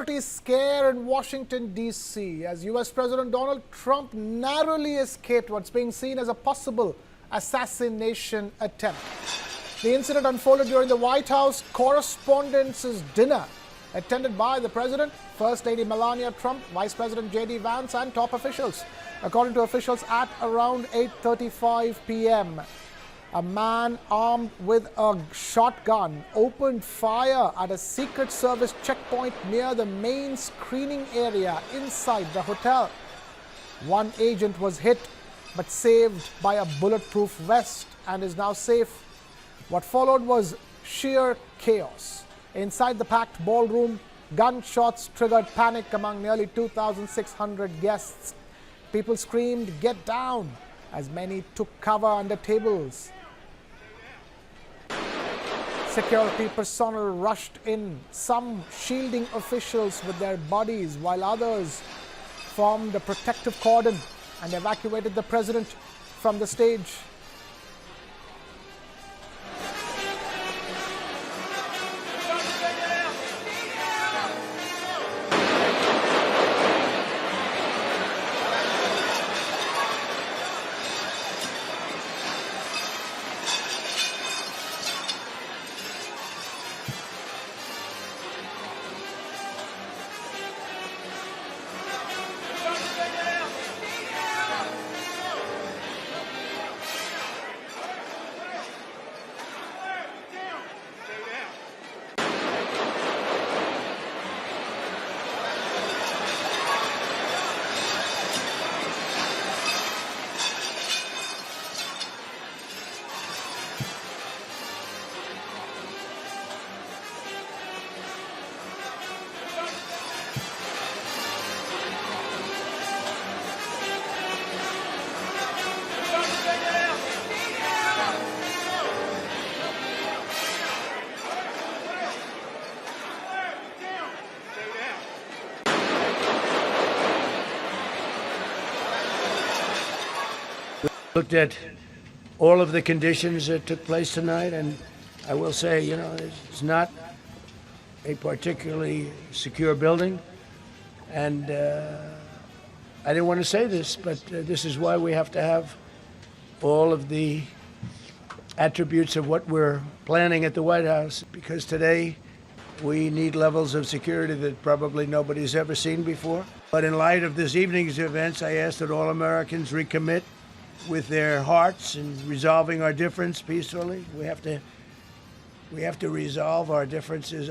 security scare in Washington, D.C. as U.S. President Donald Trump narrowly escaped what's being seen as a possible assassination attempt. The incident unfolded during the White House Correspondents Dinner, attended by the President, First Lady Melania Trump, Vice President J.D. Vance, and top officials. According to officials, at around 8:35 p.m., a man armed with a shotgun opened fire at a Secret Service checkpoint near the main screening area inside the hotel. One agent was hit but saved by a bulletproof vest and is now safe. What followed was sheer chaos. Inside the packed ballroom, gunshots triggered panic among nearly 2,600 guests. People screamed, "Get down!" as many took cover under tables. Security personnel rushed in, some shielding officials with their bodies, while others formed a protective cordon and evacuated the president from the stage. Looked at all of the conditions that took place tonight, and I will say, it's not a particularly secure building, and I didn't want to say this, but this is why we have to have all of the attributes of what we're planning at the White House, because today we need levels of security that probably nobody's ever seen before. But in light of this evening's events, I ask that all Americans recommit with their hearts and resolving our difference peacefully. We have to resolve our differences.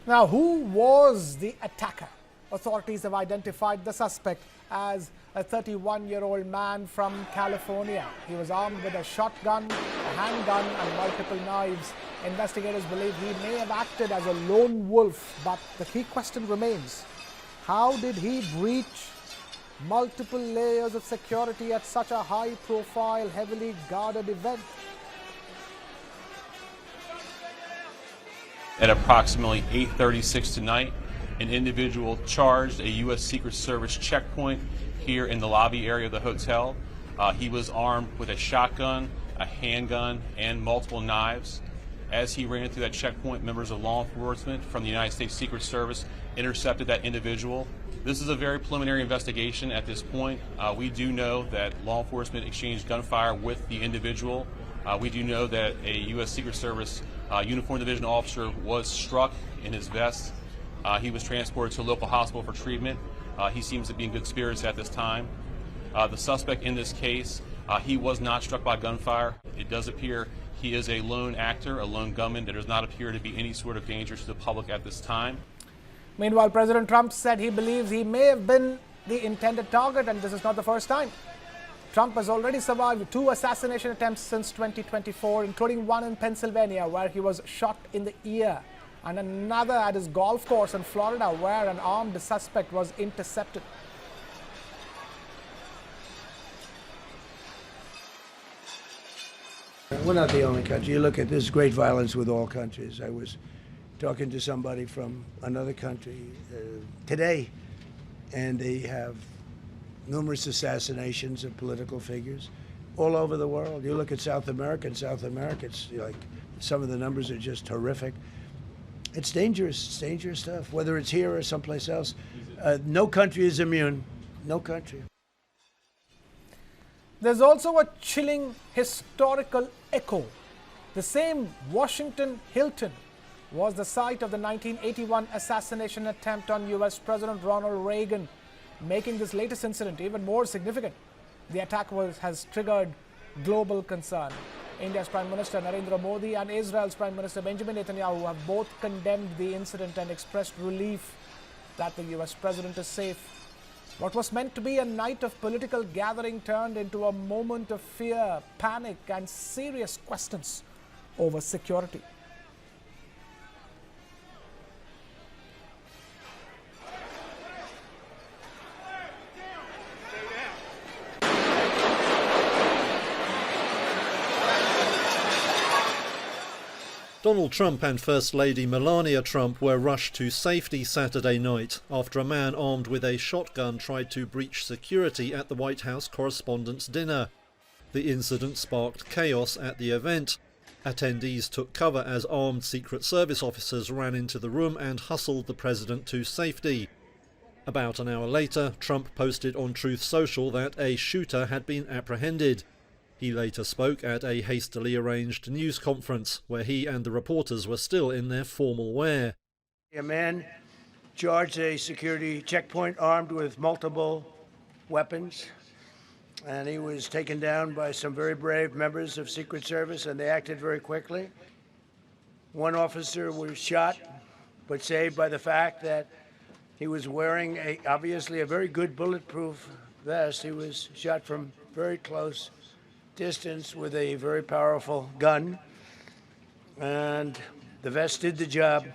Now, who was the attacker? Authorities have identified the suspect as a 31-year-old man from California. He was armed with a shotgun, a handgun, and multiple knives. Investigators believe he may have acted as a lone wolf, but the key question remains: how did he breach multiple layers of security at such a high-profile, heavily guarded event? At approximately 8:36 tonight, an individual charged a U.S. Secret Service checkpoint here in the lobby area of the hotel. He was armed with a shotgun, a handgun, and multiple knives. As he ran through that checkpoint, members of law enforcement from the United States Secret Service intercepted that individual. This is a very preliminary investigation at this point. We do know that law enforcement exchanged gunfire with the individual. We do know that a U.S. Secret Service uniformed division officer was struck in his vest. He was transported to a local hospital for treatment. He seems to be in good spirits at this time. The suspect in this case, he was not struck by gunfire. It does appear he is a lone actor, a lone gunman. There does not appear to be any sort of danger to the public at this time. Meanwhile, President Trump said he believes he may have been the intended target, and this is not the first time. Trump has already survived 2 assassination attempts since 2024, including one in Pennsylvania where he was shot in the ear, and another at his golf course in Florida where an armed suspect was intercepted. We're not the only country. You look at this great violence with all countries. I was talking to somebody from another country today, and they have numerous assassinations of political figures all over the world. You look at South America, it's like some of the numbers are just horrific. It's dangerous stuff, whether it's here or someplace else. No country is immune. No country. There's also a chilling historical echo. The same Washington Hilton was the site of the 1981 assassination attempt on US President Ronald Reagan, making this latest incident even more significant. The attack has triggered global concern. India's Prime Minister Narendra Modi and Israel's Prime Minister Benjamin Netanyahu have both condemned the incident and expressed relief that the US President is safe. What was meant to be a night of political gathering turned into a moment of fear, panic, and serious questions over security. Donald Trump and First Lady Melania Trump were rushed to safety Saturday night after a man armed with a shotgun tried to breach security at the White House Correspondents Dinner. The incident sparked chaos at the event. Attendees took cover as armed Secret Service officers ran into the room and hustled the president to safety. About an hour later, Trump posted on Truth Social that a shooter had been apprehended. He later spoke at a hastily arranged news conference where he and the reporters were still in their formal wear. A man charged a security checkpoint armed with multiple weapons, and he was taken down by some very brave members of Secret Service, and they acted very quickly. One officer was shot, but saved by the fact that he was wearing obviously a very good bulletproof vest. He was shot from very close distance with a very powerful gun, and the vest did the job.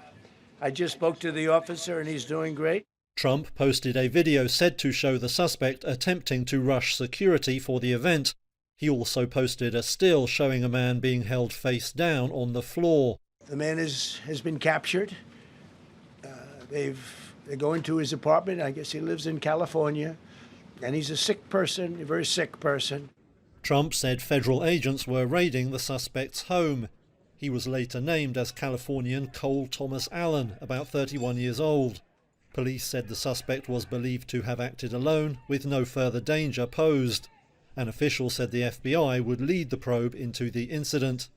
I just spoke to the officer and he's doing great. Trump posted a video said to show the suspect attempting to rush security for the event. He also posted a still showing a man being held face down on the floor. The man has been captured. They're going to his apartment. I guess he lives in California, and he's a sick person, a very sick person. Trump said federal agents were raiding the suspect's home. He was later named as Californian Cole Tomas Allen, about 31 years old. Police said the suspect was believed to have acted alone, with no further danger posed. An official said the FBI would lead the probe into the incident.